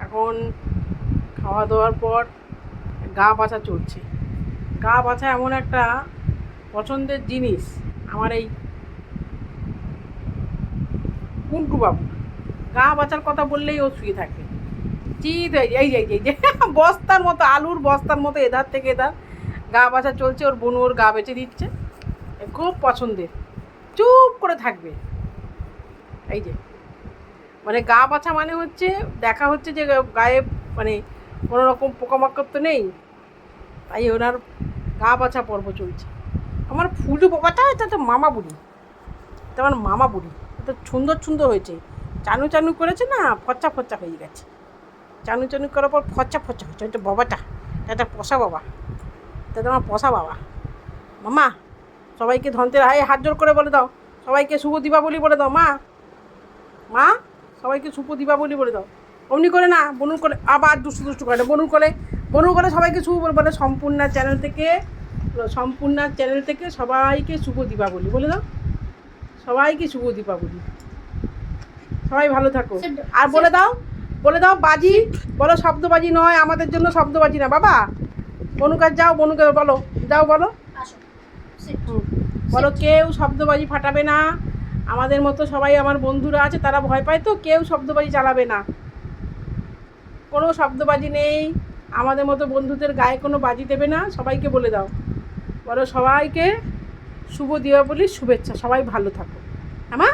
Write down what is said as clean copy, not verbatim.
এখন খাওয়া দাওয়ার পর গা বাছা চলছে। গা বাছা এমন একটা পছন্দের জিনিস আমার এই কুন্টু বাবু। গা বাছার কথা বললেই ও শুয়ে থাকে, চিৎ হয়ে যায়। এই যে বস্তার মতো, আলুর বস্তার মতো এধার থেকে এধার গা বাছা চলছে। ওর বোন ওর গা বেচে দিচ্ছে, খুব পছন্দের, চুপ করে থাকবে। এই যে মানে গা বাছা মানে হচ্ছে দেখা হচ্ছে যে গায়ে মানে কোনো রকম পোকামাকড় তো নেই, তাই ওনার গা বাছা পর্ব চলছে। আমার ফুলু বাবাটা এটা তো মামা বুড়ি, এটা আমার মামা বুড়ি, এটা সুন্দর সুন্দর হয়েছে। চানু চানু করেছে না, ফচ্চা ফচ্চা হয়ে গেছে। চানু চানু করার পর ফচ্চা ফচ্চা হয়েছে। এটা বাবাটা, এটা পশা বাবা, এটা আমার পশা বাবা। মামা সবাইকে ধনতেরাস হাত জোর করে বলে দাও, সবাইকে শুভ দীপাবলি বলে দাও। মা মা সবাইকে শুভ দীপাবলি বলে দাও। অমনি করে না, বনুর করে আবার দুষ্টু দুষ্টু করে, বনুর করে সবাইকে শুভ বলে। সম্পূর্ণা চ্যানেল থেকে সবাইকে শুভ দীপাবলি বলে দাও, সবাইকে শুভ দীপাবলি। সবাই ভালো থাকো। আর বলে দাও বাজি বলো, শব্দবাজি নয়, আমাদের জন্য শব্দবাজি না বাবা। বনুকার যাও, বনুকে বলো, যাও বলো, বলো কেউ শব্দবাজি ফাটাবে না। আমাদের মতো সবাই আমার বন্ধুরা আছে, তারা ভয় পায় তো, কেউ শব্দবাজি চালাবে না, কোনো শব্দবাজি নেই। আমাদের মতো বন্ধুদের গায়ে কোনো বাজি দেবে না। সবাইকে বলে দাও, বলো সবাইকে শুভ দীপাবলির শুভেচ্ছা, সবাই ভালো থাকো। হ্যাঁ মা।